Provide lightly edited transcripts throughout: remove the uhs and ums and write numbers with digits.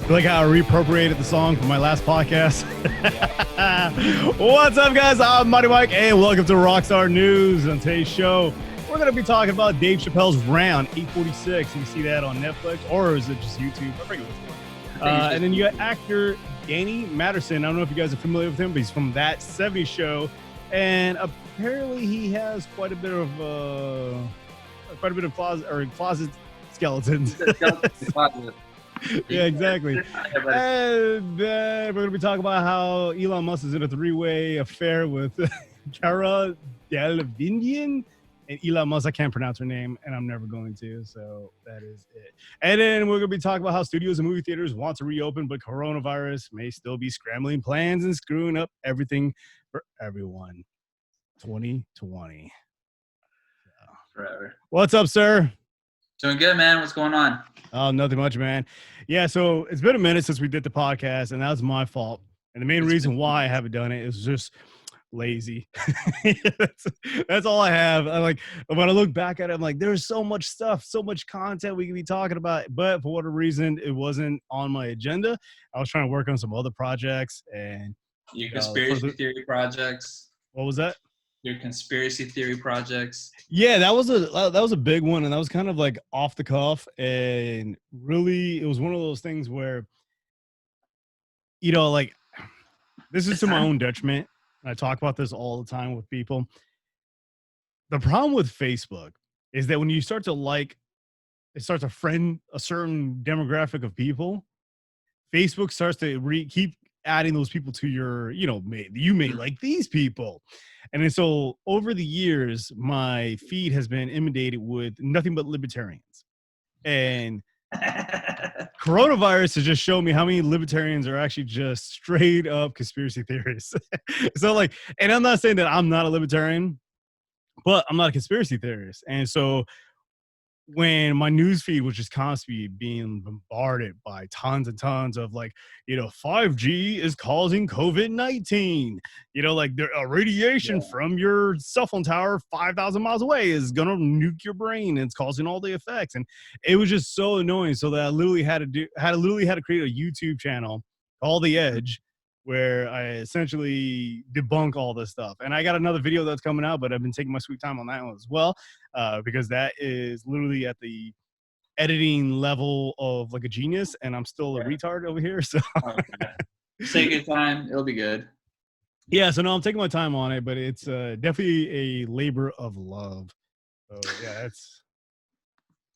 Like how I reappropriated the song from my last podcast. What's up, guys? I'm Mighty Mike, and welcome to Rockstar News. On today's show, we're going to be talking about Dave Chappelle's Rant, 846. You can see that on Netflix, or is it just YouTube? I forget which one. And then you got actor Danny Masterson. I don't know if you guys are familiar with him, but he's from That 70s Show, and apparently he has quite a bit of closet skeletons. Yeah, exactly. And we're going to be talking about how Elon Musk is in a three-way affair with Cara Delevingne and Elon Musk. I can't pronounce her name, and I'm never going to, so that is it. And then we're going to be talking about how studios and movie theaters want to reopen, but coronavirus may still be scrambling plans and screwing up everything for everyone. 2020. Forever. What's up, sir? Doing good, man. What's going on? Oh, nothing much, man. Yeah, so it's been a minute since we did the podcast, and that was my fault. And the main reason why I haven't done it is just lazy. that's all I have. I like when I look back at it, I'm like, there's so much stuff, so much content we could be talking about, but for whatever reason, it wasn't on my agenda. I was trying to work on some other projects and your conspiracy theory projects. What was that? Your conspiracy theory projects. Yeah, that was a big one, and that was kind of like off the cuff, and really it was one of those things where, you know, like, this is to my own detriment. I talk about this all the time with people. The problem with Facebook is that when you start to it starts to friend a certain demographic of people, Facebook starts to keep adding those people to your, you may like these people. And then so over the years, my feed has been inundated with nothing but libertarians. And coronavirus has just shown me how many libertarians are actually just straight up conspiracy theorists. So like, and I'm not saying that I'm not a libertarian, but I'm not a conspiracy theorist. And so when my news feed was just constantly being bombarded by tons and tons of 5G is causing COVID-19, like the radiation from your cell phone tower 5,000 miles away is going to nuke your brain and it's causing all the effects. And it was just so annoying. So that I literally had to create a YouTube channel called The Edge, where I essentially debunk all this stuff. And I got another video that's coming out, but I've been taking my sweet time on that one as well, because that is literally at the editing level of like a genius, and I'm still a retard over here. So take your time, it'll be good. Yeah, so no, I'm taking my time on it, but it's definitely a labor of love. So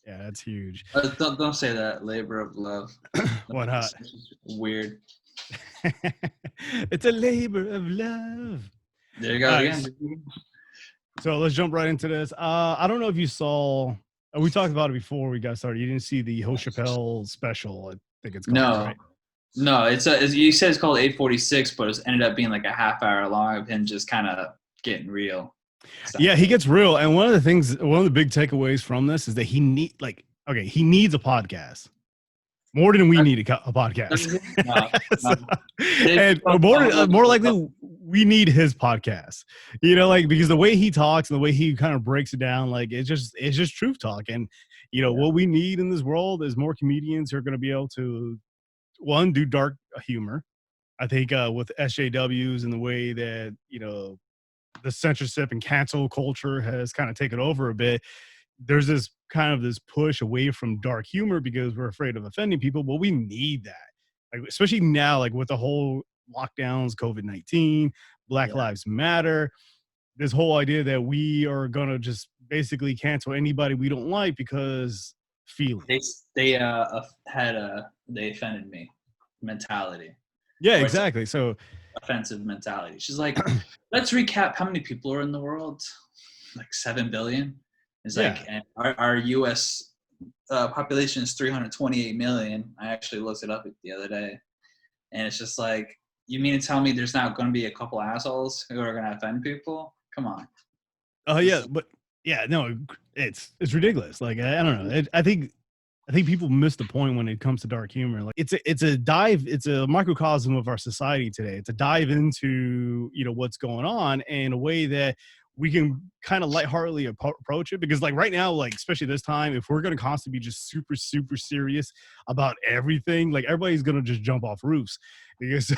that's huge. Don't say that, labor of love. Why not? Weird. It's a labor of love. There you go again. So let's jump right into this. I don't know if you saw, we talked about it before we got started. You didn't see the Chappelle special, I think it's called. No, you said it's called 846, but it ended up being like a half hour long of him just kind of getting real. Yeah, he gets real. And one of the big takeaways from this is that he needs a podcast. More than we need a podcast. And more likely, we need his podcast. Because the way he talks and the way he kind of breaks it down, it's just truth talk. And what we need in this world is more comedians who are going to be able to, one, do dark humor. I think with SJWs and the way that the censorship and cancel culture has kind of taken over a bit, there's this push away from dark humor because we're afraid of offending people. But we need that, especially now, with the whole lockdowns, COVID-19, Black Lives Matter, this whole idea that we are going to just basically cancel anybody we don't like because feelings. They offended me mentality. Yeah, exactly. So offensive mentality. She's like, let's recap how many people are in the world. 7 billion. It's and our U.S. Population is 328 million. I actually looked it up the other day, and it's just like, you mean to tell me there's not going to be a couple assholes who are going to offend people? Come on. Oh it's ridiculous. I don't know. I think people miss the point when it comes to dark humor. It's a microcosm of our society today. It's a dive into what's going on in a way that we can kind of lightheartedly approach it, because like right now, like especially this time, if we're going to constantly be just super, super serious about everything, like everybody's going to just jump off roofs, because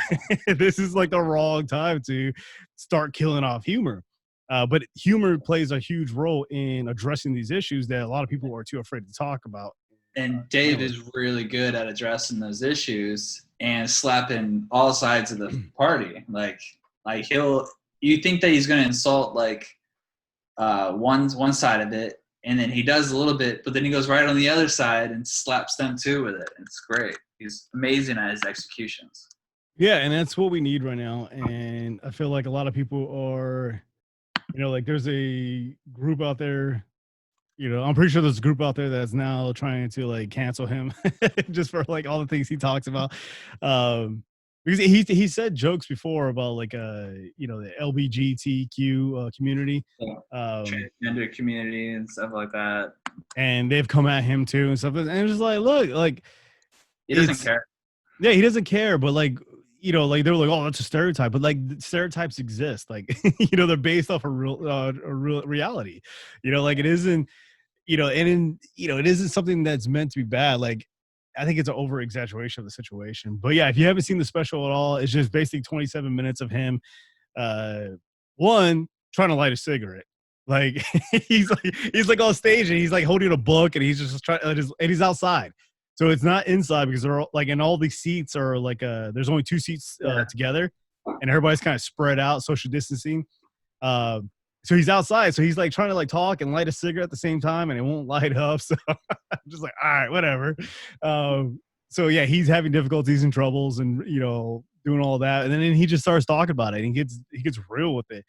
this is like the wrong time to start killing off humor. But humor plays a huge role in addressing these issues that a lot of people are too afraid to talk about. And Dave is really good at addressing those issues and slapping all sides of the party. Like you think that he's going to insult like one side of it, and then he does a little bit, but then he goes right on the other side and slaps them too with it. It's great. He's amazing at his executions. Yeah, and that's what we need right now. And I feel like a lot of people are, like there's a group out there, I'm pretty sure there's a group out there that's now trying to like cancel him just for like all the things he talks about. Because he said jokes before about like the LGBTQ community, transgender community and stuff like that, and they've come at him too and stuff. And it's just like, look, like he doesn't care. Yeah, he doesn't care, but like like they're like, oh, that's a stereotype, but like stereotypes exist, like they're based off a real reality, like it isn't, and it isn't something that's meant to be bad. Like I think it's an over exaggeration of the situation. But yeah, if you haven't seen the special at all, it's just basically 27 minutes of him, one trying to light a cigarette. Like he's like on stage and he's like holding a book and he's just trying, and he's outside. So it's not inside because they're all, like, and all these seats are like there's only 2 seats together, and everybody's kind of spread out, social distancing. So he's outside, so he's like trying to like talk and light a cigarette at the same time, and it won't light up. So I'm just like, all right, whatever. So yeah, he's having difficulties and troubles, and doing all that, and then he just starts talking about it, and he gets real with it,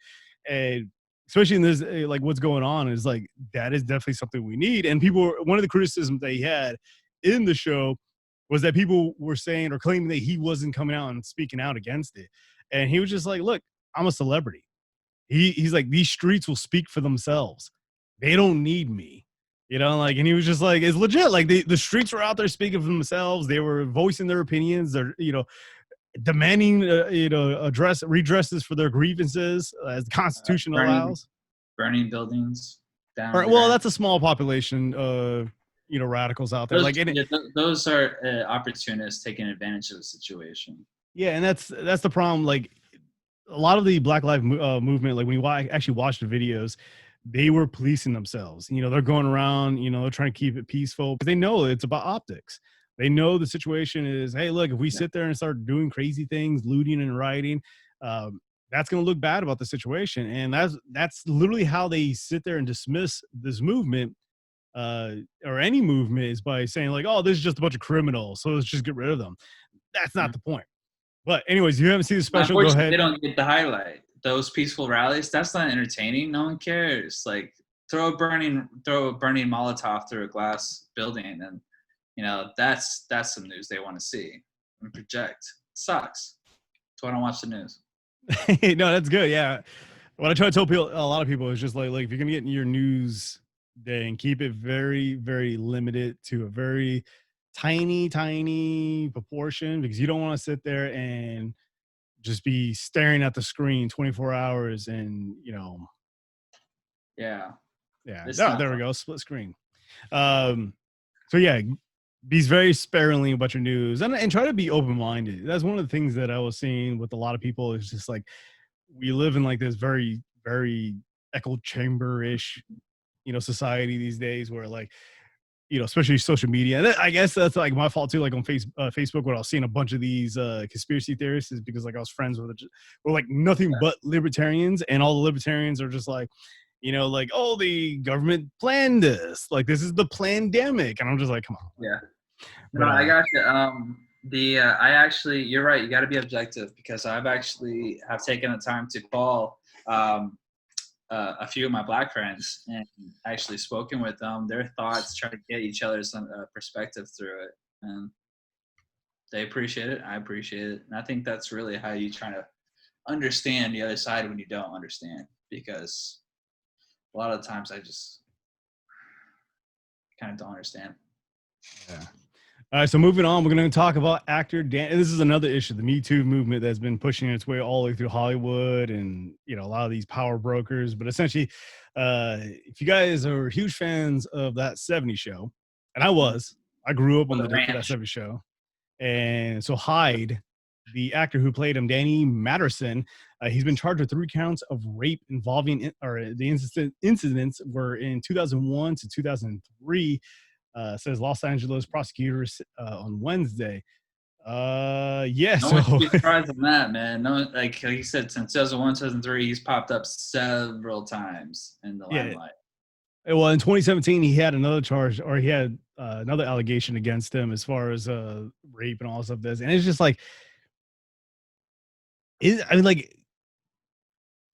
and especially in this like what's going on is like that is definitely something we need. And one of the criticisms that he had in the show was that people were saying or claiming that he wasn't coming out and speaking out against it, and he was just like, look, I'm a celebrity. He's like, these streets will speak for themselves. They don't need me, like, and he was just like, it's legit. Like the streets were out there speaking for themselves. They were voicing their opinions. They're, demanding, redresses for their grievances as the Constitution allows. Burning buildings down. Right, well, that's a small population of, radicals out there. Those are opportunists taking advantage of the situation. Yeah, and that's the problem. Like, a lot of the Black Lives movement, like when you actually watch the videos, they were policing themselves. They're going around, they're trying to keep it peaceful because they know it's about optics. They know the situation is, hey, look, if we sit there and start doing crazy things, looting and rioting, that's going to look bad about the situation. And that's literally how they sit there and dismiss this movement or any movement, is by saying like, oh, this is just a bunch of criminals, so let's just get rid of them. That's not the point. But anyways, if you haven't seen the special, go ahead. They don't get the highlight. Those peaceful rallies, that's not entertaining. No one cares. Like throw a burning Molotov through a glass building, and that's some news they want to see and project. Sucks. That's why I don't watch the news. No, that's good. Yeah, what I try to tell people, a lot of people, is just like if you're gonna get in your news, then keep it very, very limited to a very tiny proportion, because you don't want to sit there and just be staring at the screen 24 hours and yeah there we go, split screen. So yeah, be very sparingly about your news, and try to be open-minded. That's one of the things that I was seeing with a lot of people, is just like we live in like this very, very echo chamber-ish society these days, where like especially social media. And I guess that's like my fault too. Like on Facebook, when I was seeing a bunch of these conspiracy theorists, is because like I was friends with like nothing but libertarians, and all the libertarians are just like, like, oh, the government planned this. Like this is the plandemic, and I'm just like, come on. Yeah. No, I got you. I actually, you're right. You got to be objective, because I've actually have taken the time to call a few of my Black friends and actually spoken with them, their thoughts, try to get each other's perspective through it, and they appreciate it. I appreciate it, and I think that's really how you try to understand the other side when you don't understand, because a lot of the times I just kind of don't understand. Yeah. All right, so moving on, we're going to talk about actor Dan. This is another issue, the Me Too movement that's been pushing its way all the way through Hollywood and, you know, a lot of these power brokers. But essentially, if you guys are huge fans of that 70s show, and I grew up on that 70s show. And so Hyde, the actor who played him, Danny Masterson, he's been charged with 3 counts of rape involving, or the incidents were in 2001 to 2003. Says Los Angeles prosecutors on Wednesday. Yeah. No one should be surprised on that, man. No, like you said, since 2001, 2003, he's popped up several times in the limelight. Well, in 2017, he had another charge, or he had another allegation against him as far as rape and all stuff. This, and it's just like, I mean, like,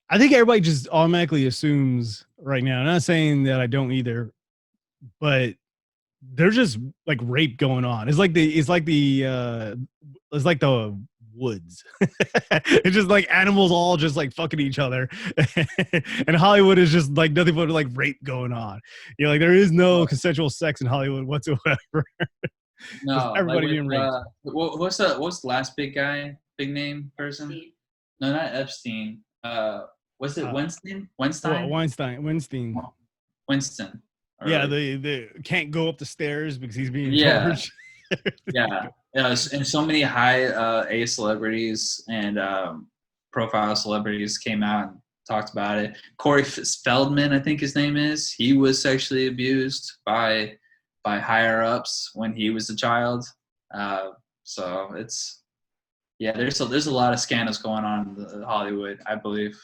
I think everybody just automatically assumes right now. I'm not saying that I don't either, but there's just like rape going on. It's like the woods. It's just like animals all just like fucking each other. And Hollywood is just like nothing but like rape going on. You know, like there is no consensual sex in Hollywood whatsoever. No, everybody being raped. What's the last big name person? Epstein. No, not Epstein. Was it Weinstein? Weinstein. Yeah, they can't go up the stairs because he's being charged. Yeah. And so many high A celebrities and profile celebrities came out and talked about it. Corey Feldman, I think his name is. He was sexually abused by higher ups when he was a child. So there's a lot of scandals going on in Hollywood, I believe.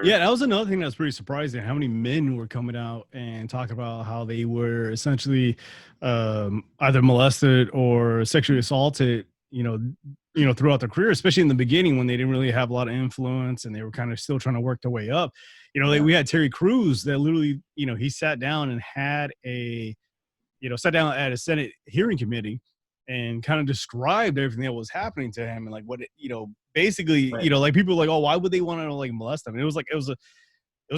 Yeah, that was another thing that was pretty surprising. How many men were coming out and talking about how they were essentially either molested or sexually assaulted, you know, throughout their career, especially in the beginning when they didn't really have a lot of influence and they were kind of still trying to work their way up. You know, like we had Terry Crews that literally, you know, he sat down at a Senate hearing committee and kind of described everything that was happening to him and like what it, you know, basically, you know, like people were like, oh, why would they want to like molest him? And it was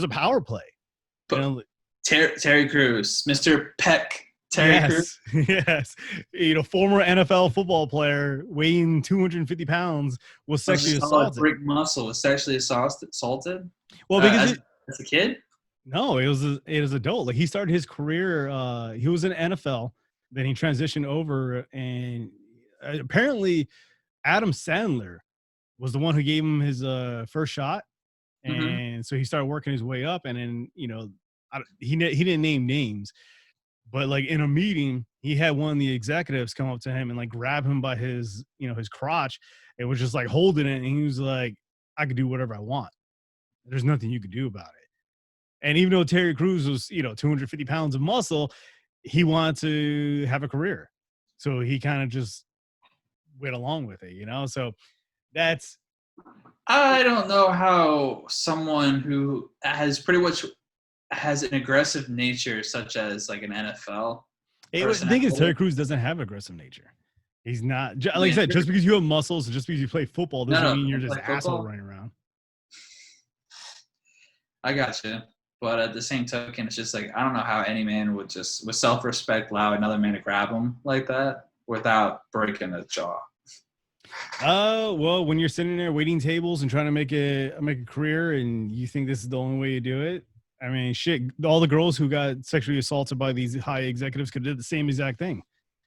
a power play. You know? Terry Crews, Mr. Peck. Crews. Yes. You know, former NFL football player weighing 250 pounds was sexually assaulted. Brick muscle was sexually assaulted. Well, because as a kid? No, it was adult. Like he started his career. He was in NFL. Then he transitioned over, and apparently Adam Sandler was the one who gave him his first shot. And so he started working his way up. And then, you know, he didn't name names, but like in a meeting, he had one of the executives come up to him and like grab him by his, you know, his crotch. It was just like holding it. And he was like, I could do whatever I want. There's nothing you could do about it. And even though Terry Crews was, you know, 250 pounds of muscle, he wanted to have a career. So he kind of just went along with it, you know? So that's... I don't know how someone who has pretty much has an aggressive nature, such as like an NFL. The thing is, Terry Crews doesn't have aggressive nature. He's not, like I said, just because you have muscles, just because you play football, doesn't mean you're just an asshole running around. I got you. But at the same token, it's just like, I don't know how any man would just, with self-respect, allow another man to grab him like that without breaking a jaw. Well, when you're sitting there waiting tables and trying to make a career and you think this is the only way to do it, I mean, shit, all the girls who got sexually assaulted by these high executives could have did the same exact thing.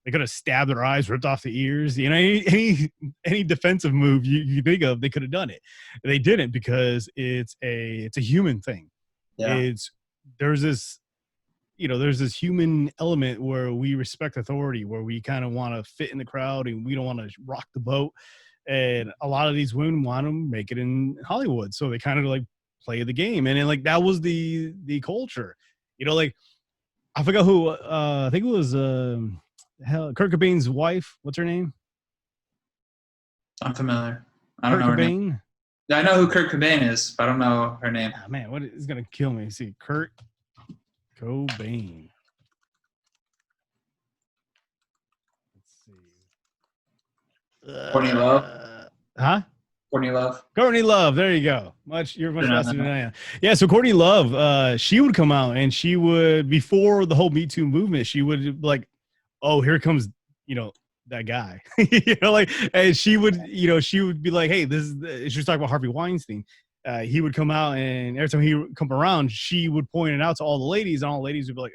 They could have stabbed their eyes, ripped off the ears, you know, any defensive move you think of, they could have done it. They didn't because it's a human thing. Yeah. There's this human element where we respect authority, where we kind of want to fit in the crowd and we don't want to rock the boat. And a lot of these women want to make it in Hollywood. So they kind of like play the game. And then like, that was the culture, you know, like I forgot who, I think it was, Kurt Cobain's wife. What's her name? I'm familiar. I don't know Kurt her Cobain. Name. I know who Kurt Cobain is, but I don't know her name. Oh, man, what is going to kill me? See, Kurt Cobain. Let's see. Courtney Love? Huh? Courtney Love. Courtney Love. There you go. You're much faster than I am. Yeah, so Courtney Love, she would come out and she would, before the whole Me Too movement, she would like, oh, here comes, you know, that guy. Like, and she would be like, hey, this is, she was talking about Harvey Weinstein. He would come out, and every time he would come around, she would point it out to all the ladies, and all the ladies would be like,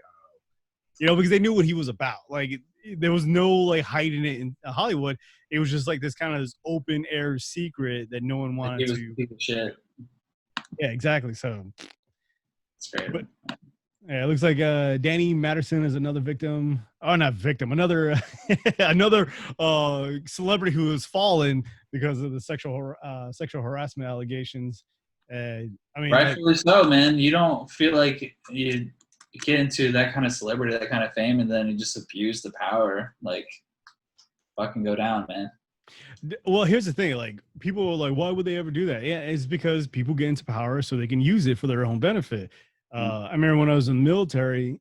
because they knew what he was about. Like, there was no like hiding it in Hollywood. It was just like this kind of this open air secret that no one wanted to. Shit. Yeah, exactly. So, it's great. But, yeah, it looks like Danny Masterson is another victim. Oh, not victim. Another celebrity who has fallen because of the sexual harassment allegations. I mean, rightfully so, man. You don't feel like you get into that kind of celebrity, that kind of fame, and then you just abuse the power. Like, fucking go down, man. Well, here's the thing. Like, people are like, why would they ever do that? Yeah, it's because people get into power so they can use it for their own benefit. I remember when I was in the military,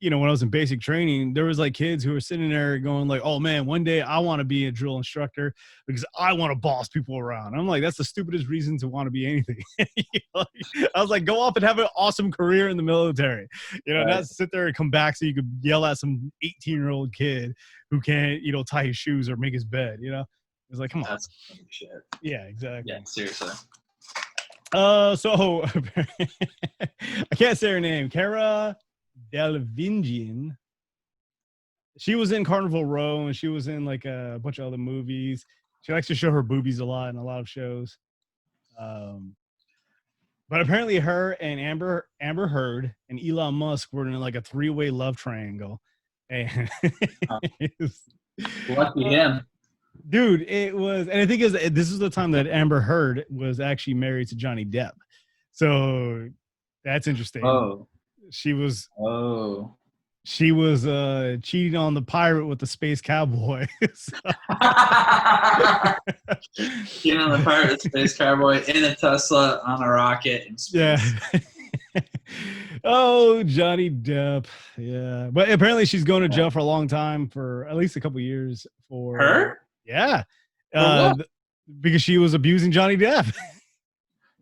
when I was in basic training, there was like kids who were sitting there going like, oh man, one day I want to be a drill instructor because I want to boss people around. I'm like, that's the stupidest reason to want to be anything. I was like, go off and have an awesome career in the military, right. Not sit there and come back so you could yell at some 18-year-old kid who can't, tie his shoes or make his bed, It's like, come on. That's shit. Yeah, exactly. Yeah, seriously. So I can't say her name. Cara Delevingne. She was in Carnival Row, and she was in like a bunch of other movies. She likes to show her boobies a lot in a lot of shows. But apparently her and Amber Heard and Elon Musk were in like a 3-way love triangle. And lucky him. Dude, it was, and I think this is the time that Amber Heard was actually married to Johnny Depp. So that's interesting. Oh. She was cheating on the pirate with the space cowboy. Cheating on the pirate with the space cowboy in a Tesla on a rocket in space. Yeah. Oh, Johnny Depp. Yeah. But apparently she's going to jail for a long time, for at least a couple years. For her? Yeah. Because she was abusing Johnny Depp.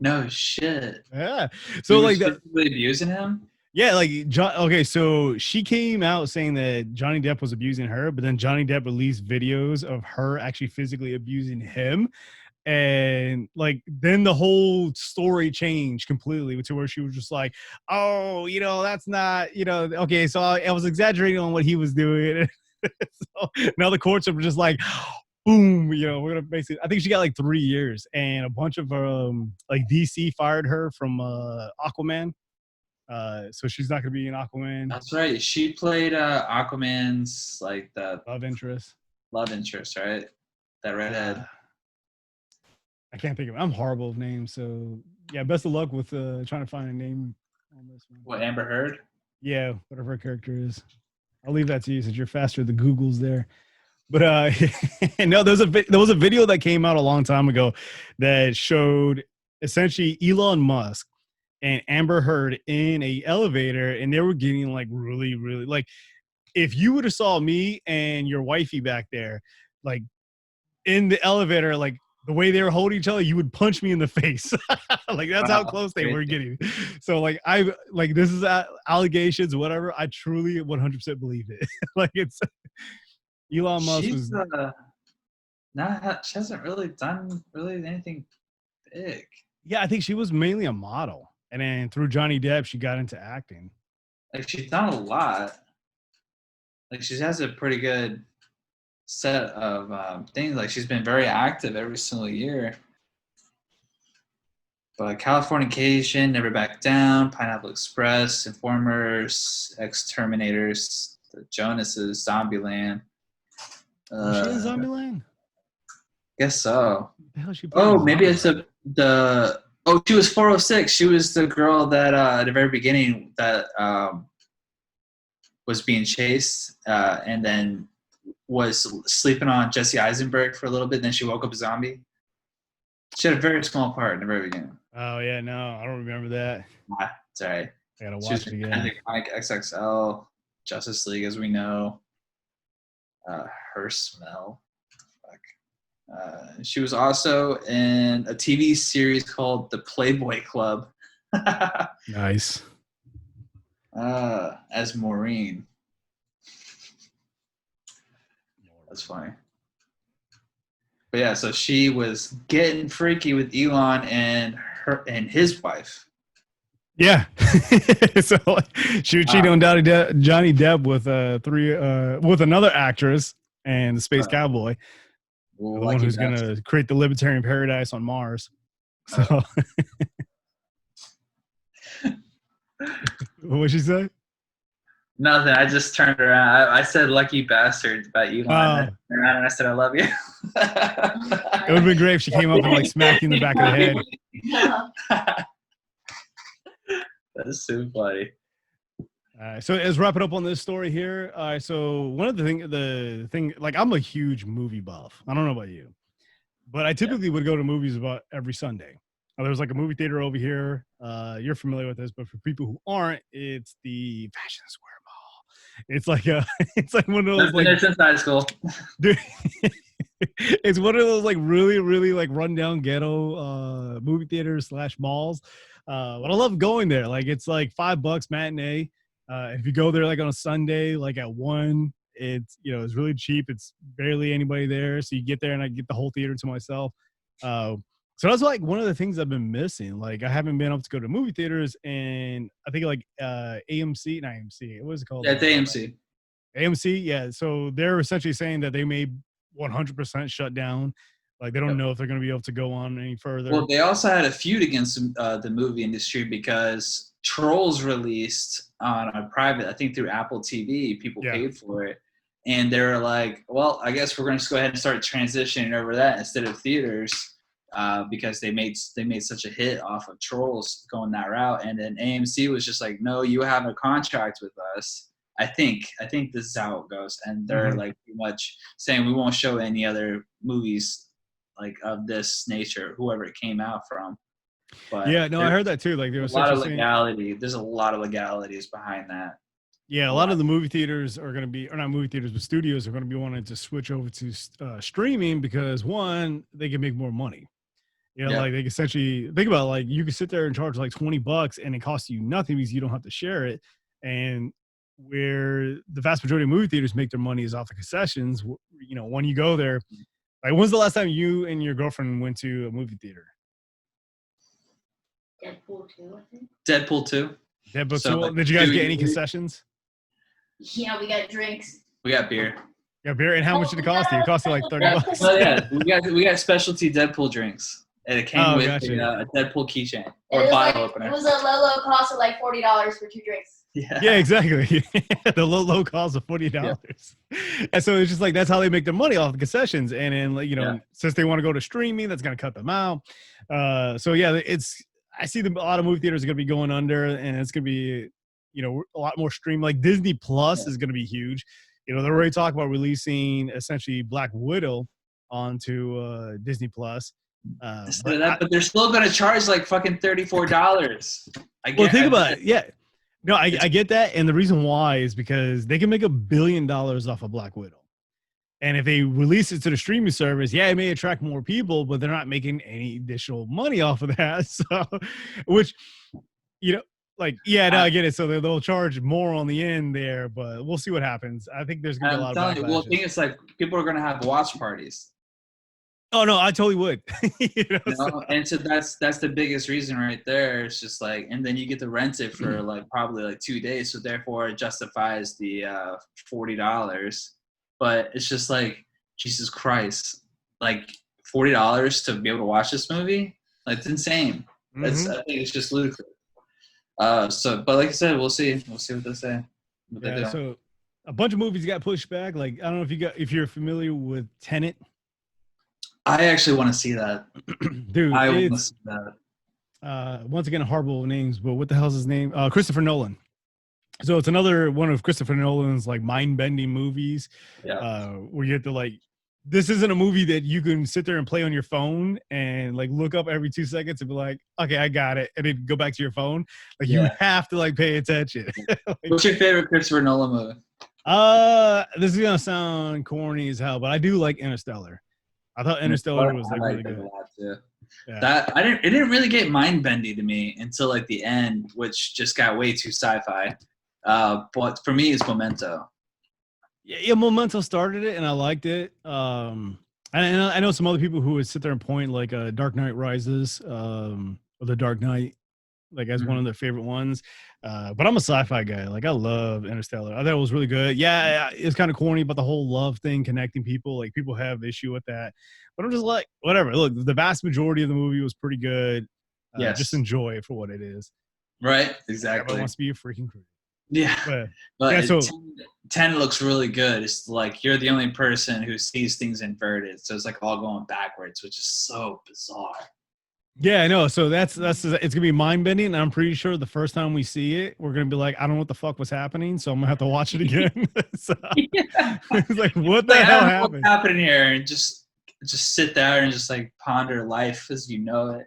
No shit. Yeah. So like that, abusing him? Yeah, like okay, so she came out saying that Johnny Depp was abusing her, but then Johnny Depp released videos of her actually physically abusing him. And like then the whole story changed completely to where she was just like, oh, that's not, okay, so I was exaggerating on what he was doing. So now the courts are just like, boom, we're gonna basically, I think she got like 3 years, and a bunch of like DC fired her from Aquaman. So she's not gonna be in Aquaman. That's right. She played Aquaman's like the love interest, right? That redhead. I can't think of it. I'm horrible with names, so yeah. Best of luck with trying to find a name on this one. What, Amber Heard? Yeah, whatever her character is. I'll leave that to you since you're faster. The Google's there. But no, there was a video that came out a long time ago that showed essentially Elon Musk and Amber Heard in a elevator, and they were getting like really, really, like, if you would have saw me and your wifey back there, like in the elevator, like the way they were holding each other, you would punch me in the face. Like that's how close they were getting. So like this is allegations, whatever. I truly 100% believe it. Like it's Elon Musk was. She hasn't really done anything big. Yeah, I think she was mainly a model. And then through Johnny Depp, she got into acting. Like she's done a lot. Like she has a pretty good set of things. Like she's been very active every single year. But Californication, Never Back Down, Pineapple Express, Informers, Ex-Terminators, The Jonases, Zombieland. Was she in Zombieland? Guess so. The hell she maybe it's she was 406. She was the girl that at the very beginning that was being chased and then was sleeping on Jesse Eisenberg for a little bit. And then she woke up a zombie. She had a very small part in the very beginning. Oh, yeah, no, I don't remember that. Sorry. I gotta watch it again. Iconic XXL, Justice League, as we know. Her Smell. She was also in a TV series called The Playboy Club. Nice. As Maureen. That's funny. But yeah, so she was getting freaky with Elon and his wife. Yeah. So she was cheating on Johnny Depp with with another actress and the Space Cowboy, the one who's gonna create the libertarian paradise on Mars. So what'd she say? Nothing. I just turned around. I said "lucky bastard" about Elon, and I said "I love you." It would have been great if she came up and like smacked you in the back of the head. That's so funny. So let's wrap it up on this story here. So one of the thing, like I'm a huge movie buff. I don't know about you, but I typically would go to movies about every Sunday. There's like a movie theater over here. You're familiar with this, but for people who aren't, it's the Fashion Square Mall. It's like it's like one of those like since high school. Dude, it's one of those like really, really like rundown ghetto movie theaters / malls. But I love going there. Like it's like $5 matinee. If you go there like on a Sunday, like at 1, it's it's really cheap. It's barely anybody there, so you get there and I get the whole theater to myself. So that's like one of the things I've been missing. Like I haven't been able to go to movie theaters, and I think like AMC, not AMC. What was it called? Yeah, it's AMC. AMC, yeah. So they're essentially saying that they may 100% shut down. Like they don't know if they're going to be able to go on any further. Well, they also had a feud against the movie industry because Trolls released on a private, I think through Apple TV, people paid for it. And they were like, well, I guess we're going to just go ahead and start transitioning over that instead of theaters because they made such a hit off of Trolls going that route. And then AMC was just like, no, you have a contract with us. I think this is how it goes. And they're like pretty much saying we won't show any other movies like of this nature, whoever it came out from. But yeah, no, I heard that too. Like there was a lot of legality. There's a lot of legalities behind that. Yeah, a lot of the movie theaters are going to be, or not movie theaters, but studios are going to be wanting to switch over to streaming because one, they can make more money. Like they can essentially think about like you can sit there and charge like $20 and it costs you nothing because you don't have to share it. And where the vast majority of movie theaters make their money is off the concessions. When you go there, like when's the last time you and your girlfriend went to a movie theater? Deadpool 2, I think. Deadpool 2. Deadpool 2. Like, did you guys get any concessions? Yeah, we got drinks. We got beer. Yeah, beer. And how much did it cost you? It cost you like $30. Oh yeah, we got specialty Deadpool drinks, and it came with a Deadpool keychain or a bottle opener. It was a low cost of like $40 for 2 drinks. Yeah, exactly. The low cost of $40. Yeah. And so it's just like that's how they make their money off the concessions. And then since they want to go to streaming, that's going to cut them out. So yeah, I see a lot of movie theaters are going to be going under, and it's going to be a lot more stream. Like Disney Plus is going to be huge. They're already talking about releasing essentially Black Widow onto Disney Plus. But they're still going to charge like fucking $34. Well, think about it. Yeah. No, I get that. And the reason why is because they can make $1 billion off of Black Widow. And if they release it to the streaming service, it may attract more people, but they're not making any additional money off of that. So, which, I get it. So they'll charge more on the end there, but we'll see what happens. I think there's going to be a lot of Well, the thing is like people are going to have watch parties. Oh no, I totally would. And so that's the biggest reason right there. It's just like, and then you get to rent it for like probably like 2 days, so therefore it justifies the $40. But it's just like Jesus Christ, like $40 to be able to watch this movie, like it's insane. I think it's just ludicrous. But like I said, we'll see what they say. So a bunch of movies got pushed back. Like I don't know if you're familiar with Tenet. I actually want to see that. Dude, I want to see that. Once again, horrible names, but what the hell's his name? Christopher Nolan. So it's another one of Christopher Nolan's like mind-bending movies. Yeah. Where you have to like, this isn't a movie that you can sit there and play on your phone and like look up every 2 seconds and be like, okay, I got it, and then go back to your phone. Like you have to like pay attention. What's your favorite Christopher Nolan movie? This is gonna sound corny as hell, but I do like Interstellar. I thought Interstellar was like really good. A lot too. Yeah. It didn't really get mind bendy to me until like the end, which just got way too sci-fi. But for me, it's Memento. Yeah, Memento started it, and I liked it. And I know some other people who would sit there and point like Dark Knight Rises, or The Dark Knight, like as one of their favorite ones. But I'm a sci-fi guy. Like I love Interstellar. I thought it was really good. Yeah, it's kind of corny, but the whole love thing, connecting people, like people have issue with that. But I'm just like, whatever. Look, the vast majority of the movie was pretty good. Yes. Just enjoy it for what it is. Right. Exactly. Everyone wants to be a freaking crew. Yeah. But yeah, so 10 looks really good. It's like you're the only person who sees things inverted. So it's like all going backwards, which is so bizarre. Yeah, I know. So that's it's gonna be mind bending. And I'm pretty sure the first time we see it, we're gonna be like, I don't know what the fuck was happening, so I'm gonna have to watch it again. So, it's like, what the hell happened? What's happening here? And just sit there and just like ponder life as you know it.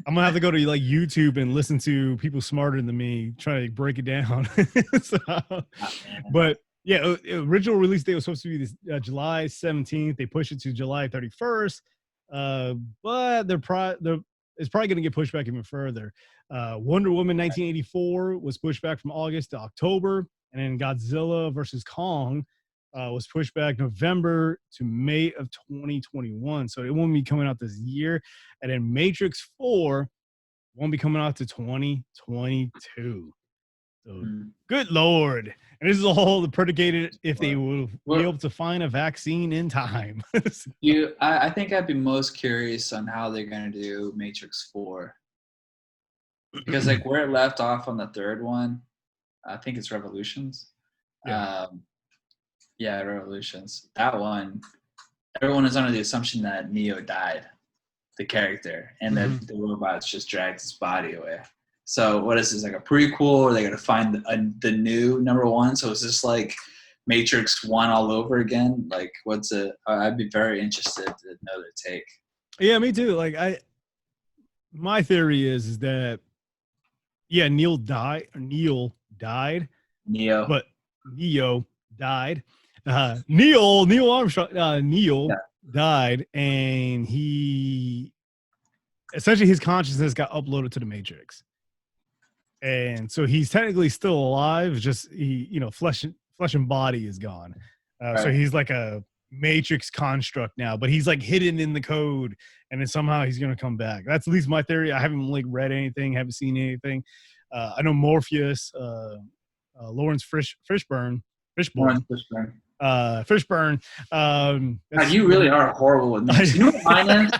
I'm gonna have to go to like YouTube and listen to people smarter than me try to break it down. So, but yeah, original release date was supposed to be this July 17th. They pushed it to July 31st. But it's probably going to get pushed back even further. Wonder Woman 1984 was pushed back from August to October, and then Godzilla versus Kong was pushed back November to May of 2021. So it won't be coming out this year. And then Matrix 4 won't be coming out to 2022. So good Lord. And this is all predicated if they will be able to find a vaccine in time. I think I'd be most curious on how they're going to do Matrix 4. Because like where it left off on the third one, I think it's Revolutions. Yeah, Revolutions. That one, everyone is under the assumption that Neo died, the character, and that the robots just dragged his body away. So what is this, like a prequel? Or are they going to find the new number one? So is this like Matrix 1 all over again? Like what's it? I'd be very interested to know their take. Yeah, me too. Like my theory is that, yeah, Neo died. But Neo died. Neil Armstrong, died, and he essentially his consciousness got uploaded to the Matrix, and so he's technically still alive. Just flesh and body is gone. Right. So he's like a Matrix construct now, but he's like hidden in the code, and then somehow he's gonna come back. That's at least my theory. I haven't like read anything, haven't seen anything. I know Morpheus, Lawrence Fishburne. Fishburne. God, you really are horrible with names. You know what mine is?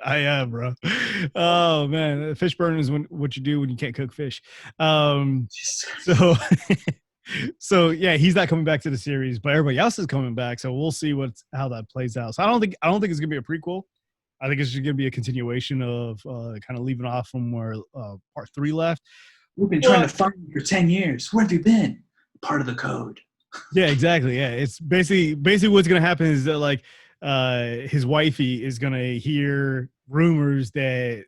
I am, bro. Oh man, Fishburne is what you do when you can't cook fish. So yeah, he's not coming back to the series, but everybody else is coming back. So we'll see how that plays out. So I don't think it's gonna be a prequel. I think it's just gonna be a continuation of kind of leaving off from where part 3 left. We've been trying to find you for 10 years. Where have you been? Part of the code. Yeah, exactly. Yeah, it's basically what's gonna happen is that like his wifey is gonna hear rumors that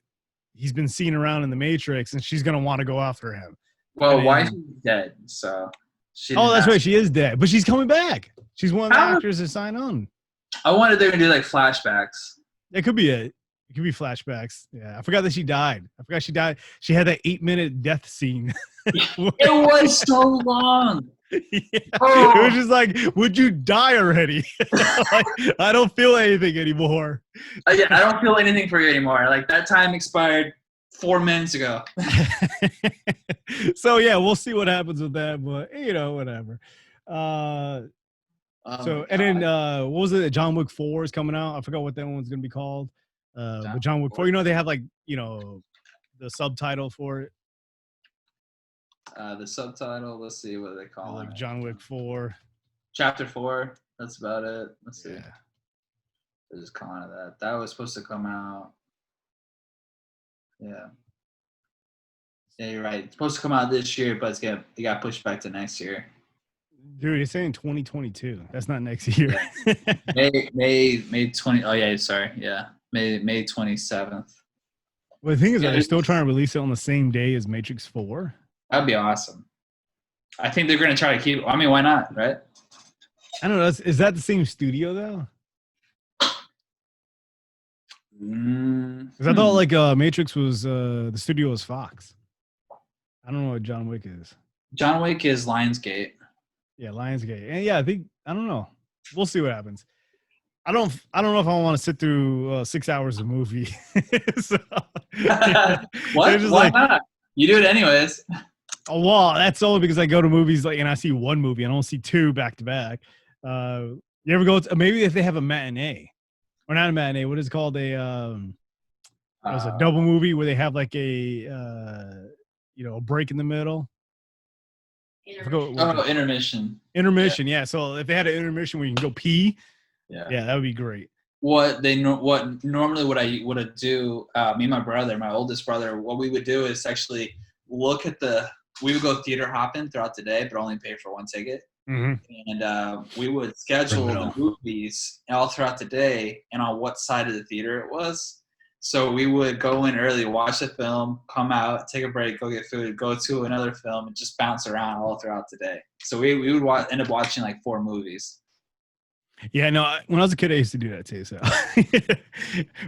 he's been seen around in the Matrix, and she's gonna want to go after him. Well, wifey's dead, so. That's right. She is dead, but she's coming back. She's one of the actors that signed on. I wanted them to do like flashbacks. It could be it. It could be flashbacks. Yeah, I forgot that she died. I forgot she died. She had that 8-minute death scene. It was so long. Yeah. Oh. It was just like, would you die already? Like, I don't feel anything anymore. Yeah, I don't feel anything for you anymore. Like that time expired 4 minutes ago. So yeah, we'll see what happens with that, but whatever. And then what was it? John Wick 4 is coming out. I forgot what that one's gonna be called. But John Wick 4, they have like the subtitle for it. The subtitle, let's see what they call it. Like John Wick 4. Chapter 4. That's about it. Let's see. Yeah. They're just calling it that. That was supposed to come out. Yeah. Yeah, you're right. It's supposed to come out this year, but it got pushed back to next year. Dude, you're saying 2022. That's not next year. May 20. Oh yeah, sorry. Yeah, May 27th. Well, the thing is, they're still trying to release it on the same day as Matrix 4. That'd be awesome. I think they're gonna try to keep. I mean, why not? Right? I don't know. Is that the same studio though? Because I thought like Matrix was the studio was Fox. I don't know what John Wick is. John Wick is Lionsgate. Yeah, Lionsgate. And yeah, I don't know. We'll see what happens. I don't know if I want to sit through 6 hours of movie. So, what? Why not? You do it anyways. Oh, well, that's only because I go to movies and I see one movie. I don't see two back to back. You ever go to, maybe if they have a matinee or not a matinee, what is it called? It was a double movie where they have like a break in the middle. Intermission. Intermission, yeah. So if they had an intermission where you can go pee, yeah, that would be great. Normally what I would do, me and my brother, my oldest brother, what we would do is actually look at we would go theater hopping throughout the day, but only pay for one ticket. Mm-hmm. And we would schedule the movies all throughout the day and on what side of the theater it was. So we would go in early, watch the film, come out, take a break, go get food, go to another film, and just bounce around all throughout the day. So we would end up watching like 4 movies. Yeah, no, when I was a kid, I used to do that too. So,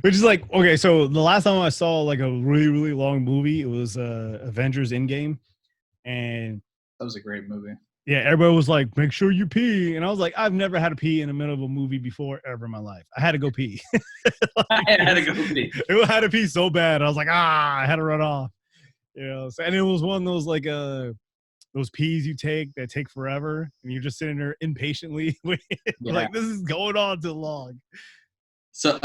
which is like, okay, so the last time I saw like a really, really long movie, it was Avengers Endgame. And that was a great movie. Yeah, everybody was like, make sure you pee. And I was like, I've never had to pee in the middle of a movie before ever in my life. I had to go pee. I had to go pee. I had to pee so bad. I was like, I had to run off. So, and it was one of those like those pees you take that take forever. And you're just sitting there impatiently waiting. Like, this is going on too long. So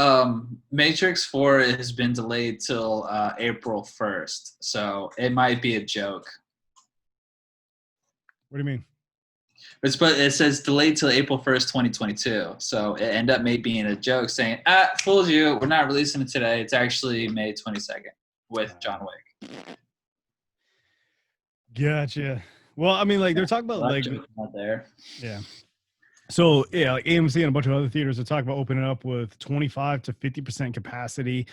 Matrix 4 has been delayed till April 1st. So it might be a joke. What do you mean? But it says delayed till April 1st, 2022. So it ended up maybe being a joke saying, fooled you. We're not releasing it today. It's actually May 22nd with John Wick. Gotcha. Well, I mean, like they're talking about like not there. Yeah. So yeah, like AMC and a bunch of other theaters are talking about opening up with 25 to 50% capacity.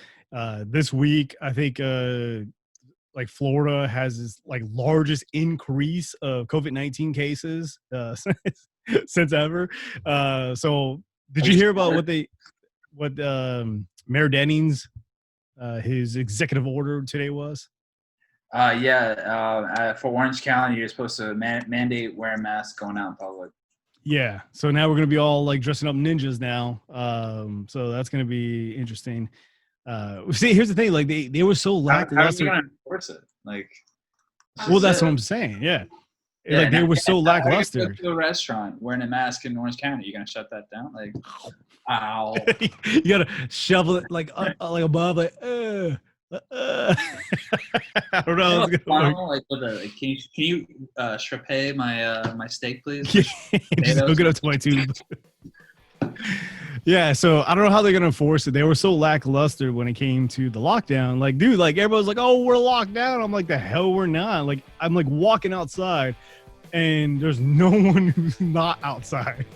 This week, I think like Florida has this like largest increase of COVID-19 cases since ever. So did you hear about what Mayor Denning's his executive order today was? For Orange County, you're supposed to mandate wearing masks going out in public. Yeah. So now we're going to be all like dressing up ninjas now. So that's going to be interesting. See, here's the thing. Like they were so lackluster. How are you going to enforce it? Like, well, that's what I'm saying. Yeah. Like they were so lackluster. Go to a restaurant wearing a mask in Orange County. You going to shut that down? Like, ow. You got to shovel it like above, like, I don't know. Can you Chappelle my steak, please? Just hook it up to my tube. Yeah, so I don't know how they're gonna enforce it. They were so lackluster when it came to the lockdown. Like, dude, like everybody's like, "Oh, we're locked down." I'm like, "The hell, we're not." Like, I'm like walking outside, and there's no one who's not outside.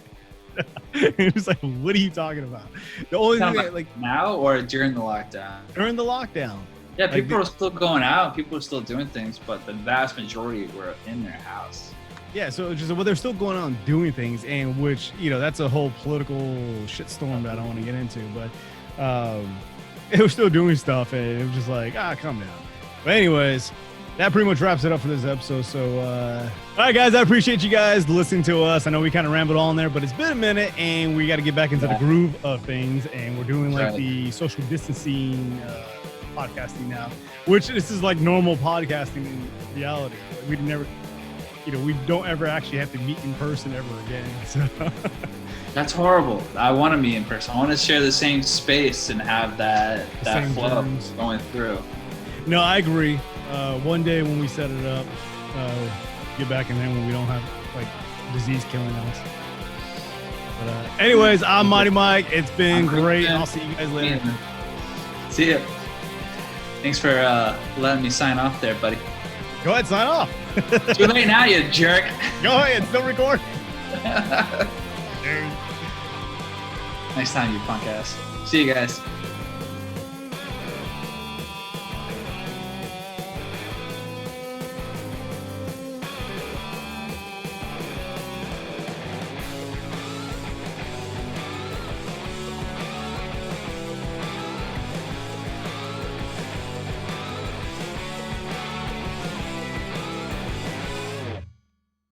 It's like, what are you talking about? The only thing that, like now or during the lockdown? During the lockdown. Yeah, people are still going out. People are still doing things, but the vast majority were in their house. Yeah, so it's just, well, they're still going on doing things, and which, that's a whole political shitstorm that I don't want to get into, but it was still doing stuff, and it was just like, calm down. But anyways, that pretty much wraps it up for this episode. So, all right, guys, I appreciate you guys listening to us. I know we kind of rambled on there, but it's been a minute, and we got to get back into the groove of things, and we're doing like the social distancing podcasting now, which this is like normal podcasting in reality. We never... we don't ever actually have to meet in person ever again. So. That's horrible. I want to meet in person. I want to share the same space and have that flow going through. No, I agree. One day when we set it up, get back in there when we don't have like disease killing us. But anyways, I'm Mighty Mike. It's been great. I'll see you guys later. See ya. Thanks for letting me sign off there, buddy. Go ahead, sign off. Too late now, you jerk. Go ahead, still record. Next time, you punk ass. See you guys.